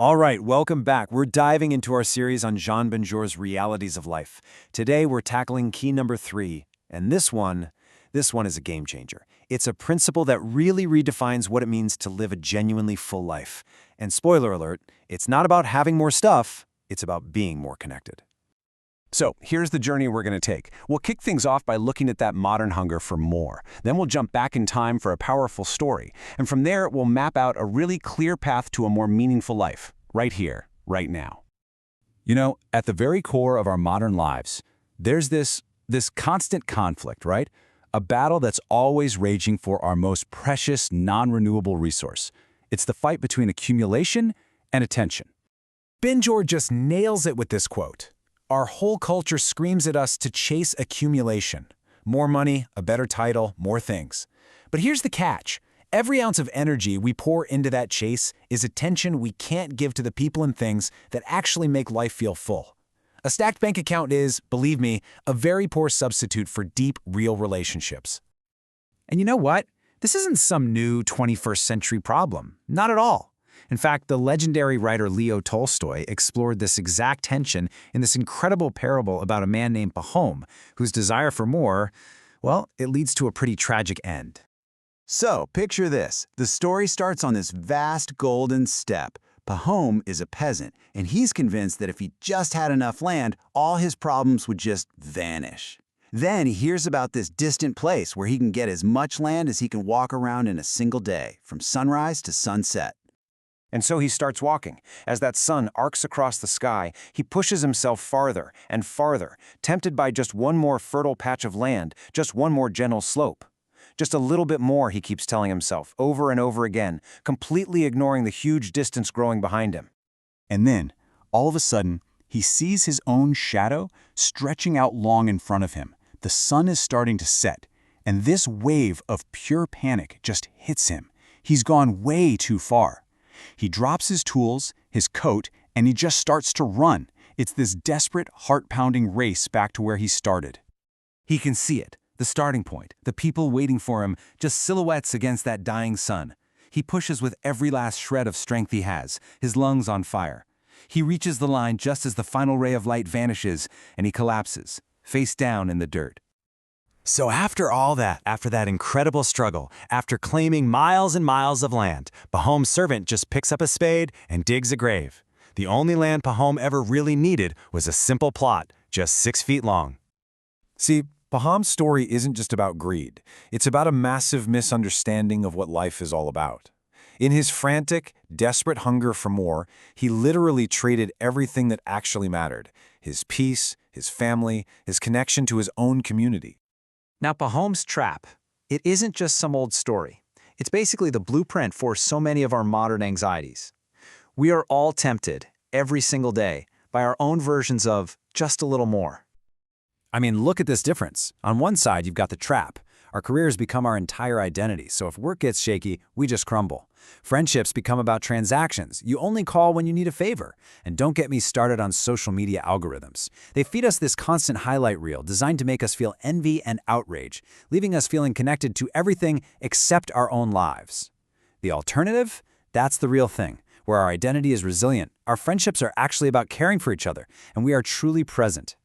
All right, welcome back. We're diving into our series on Jean Benjour's Realities of Life. Today, we're tackling key number 3, and this one is a game changer. It's a principle that really redefines what it means to live a genuinely full life. And spoiler alert, it's not about having more stuff, it's about being more connected. So here's the journey we're going to take. We'll kick things off by looking at that modern hunger for more. Then we'll jump back in time for a powerful story. And from there, we'll map out a really clear path to a more meaningful life, right here, right now. You know, at the very core of our modern lives, there's this constant conflict, right? A battle that's always raging for our most precious, non-renewable resource. It's the fight between accumulation and attention. Benjour just nails it with this quote. Our whole culture screams at us to chase accumulation. More money, a better title, more things. But here's the catch. Every ounce of energy we pour into that chase is attention we can't give to the people and things that actually make life feel full. A stacked bank account is, believe me, a very poor substitute for deep, real relationships. And you know what? This isn't some new 21st century problem. Not at all. In fact, the legendary writer Leo Tolstoy explored this exact tension in this incredible parable about a man named Pahom, whose desire for more, well, it leads to a pretty tragic end. So, picture this. The story starts on this vast golden steppe. Pahom is a peasant, and he's convinced that if he just had enough land, all his problems would just vanish. Then he hears about this distant place where he can get as much land as he can walk around in a single day, from sunrise to sunset. And so he starts walking. As that sun arcs across the sky, he pushes himself farther and farther, tempted by just one more fertile patch of land, just one more gentle slope. Just a little bit more, he keeps telling himself, over and over again, completely ignoring the huge distance growing behind him. And then, all of a sudden, he sees his own shadow stretching out long in front of him. The sun is starting to set, and this wave of pure panic just hits him. He's gone way too far. He drops his tools, his coat, and he just starts to run. It's this desperate, heart-pounding race back to where he started. He can see it, the starting point, the people waiting for him, just silhouettes against that dying sun. He pushes with every last shred of strength he has, his lungs on fire. He reaches the line just as the final ray of light vanishes, and he collapses, face down in the dirt. So after all that, after that incredible struggle, after claiming miles and miles of land, Pahom's servant just picks up a spade and digs a grave. The only land Pahom ever really needed was a simple plot, just 6 feet long. See, Pahom's story isn't just about greed. It's about a massive misunderstanding of what life is all about. In his frantic, desperate hunger for more, he literally traded everything that actually mattered: his peace, his family, his connection to his own community. Now, Pahom's trap, it isn't just some old story. It's basically the blueprint for so many of our modern anxieties. We are all tempted, every single day, by our own versions of just a little more. I mean, look at this difference. On one side, you've got the trap. Our careers become our entire identity, so if work gets shaky, we just crumble. Friendships become about transactions. You only call when you need a favor. And don't get me started on social media algorithms. They feed us this constant highlight reel designed to make us feel envy and outrage, leaving us feeling connected to everything except our own lives. The alternative? That's the real thing, where our identity is resilient, our friendships are actually about caring for each other, and we are truly present.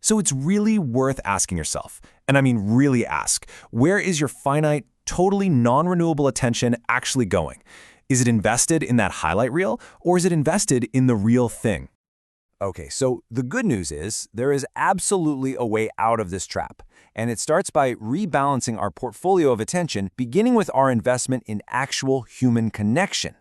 So it's really worth asking yourself, and I mean really ask, where is your finite, totally non-renewable attention actually going? Is it invested in that highlight reel, or is it invested in the real thing? Okay, so the good news is there is absolutely a way out of this trap, and it starts by rebalancing our portfolio of attention, beginning with our investment in actual human connection.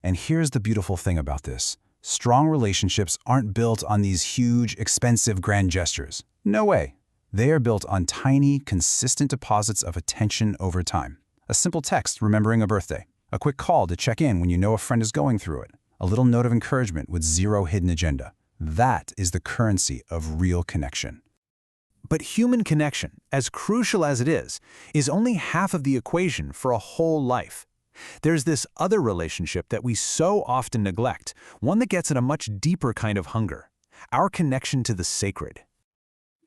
And here's the beautiful thing about this. Strong relationships aren't built on these huge, expensive, grand gestures. No way. They are built on tiny, consistent deposits of attention over time. A simple text remembering a birthday. A quick call to check in when you know a friend is going through it. A little note of encouragement with zero hidden agenda. That is the currency of real connection. But human connection, as crucial as it is only half of the equation for a whole life. There's this other relationship that we so often neglect, one that gets at a much deeper kind of hunger, our connection to the sacred.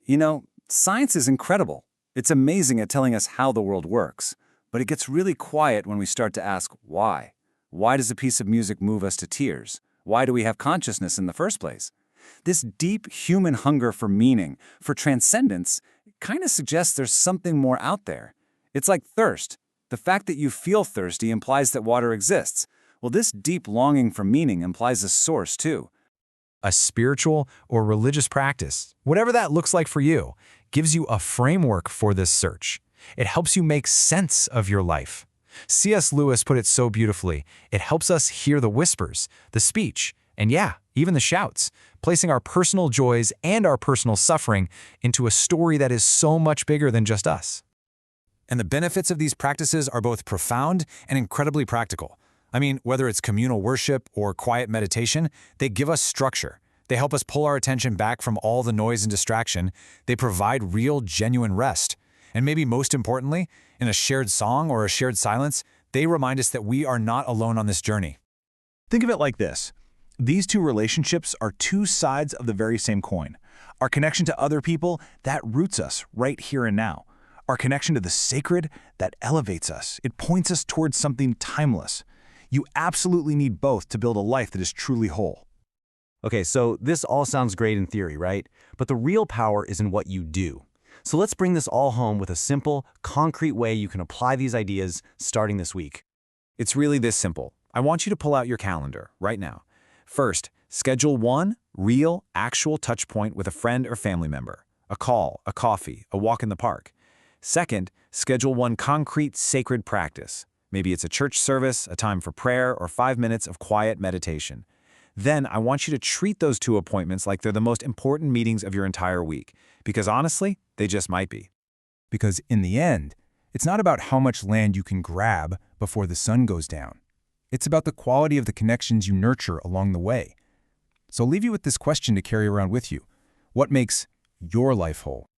You know, science is incredible. It's amazing at telling us how the world works, but it gets really quiet when we start to ask why. Why does a piece of music move us to tears? Why do we have consciousness in the first place? This deep human hunger for meaning, for transcendence, kind of suggests there's something more out there. It's like thirst. The fact that you feel thirsty implies that water exists. Well, this deep longing for meaning implies a source, too. A spiritual or religious practice, whatever that looks like for you, gives you a framework for this search. It helps you make sense of your life. C.S. Lewis put it so beautifully, it helps us hear the whispers, the speech, and yeah, even the shouts, placing our personal joys and our personal suffering into a story that is so much bigger than just us. And the benefits of these practices are both profound and incredibly practical. I mean, whether it's communal worship or quiet meditation, they give us structure. They help us pull our attention back from all the noise and distraction. They provide real, genuine rest. And maybe most importantly, in a shared song or a shared silence, they remind us that we are not alone on this journey. Think of it like this. These two relationships are two sides of the very same coin. Our connection to other people, that roots us right here and now. Our connection to the sacred, that elevates us. It points us towards something timeless. You absolutely need both to build a life that is truly whole. Okay, so this all sounds great in theory, right? But the real power is in what you do. So let's bring this all home with a simple, concrete way you can apply these ideas starting this week. It's really this simple. I want you to pull out your calendar right now. First, schedule one real, actual touch point with a friend or family member. A call, a coffee, a walk in the park. Second, schedule one concrete, sacred practice. Maybe it's a church service, a time for prayer, or 5 minutes of quiet meditation. Then I want you to treat those two appointments like they're the most important meetings of your entire week, because honestly, they just might be. Because in the end, it's not about how much land you can grab before the sun goes down. It's about the quality of the connections you nurture along the way. So I'll leave you with this question to carry around with you. What makes your life whole?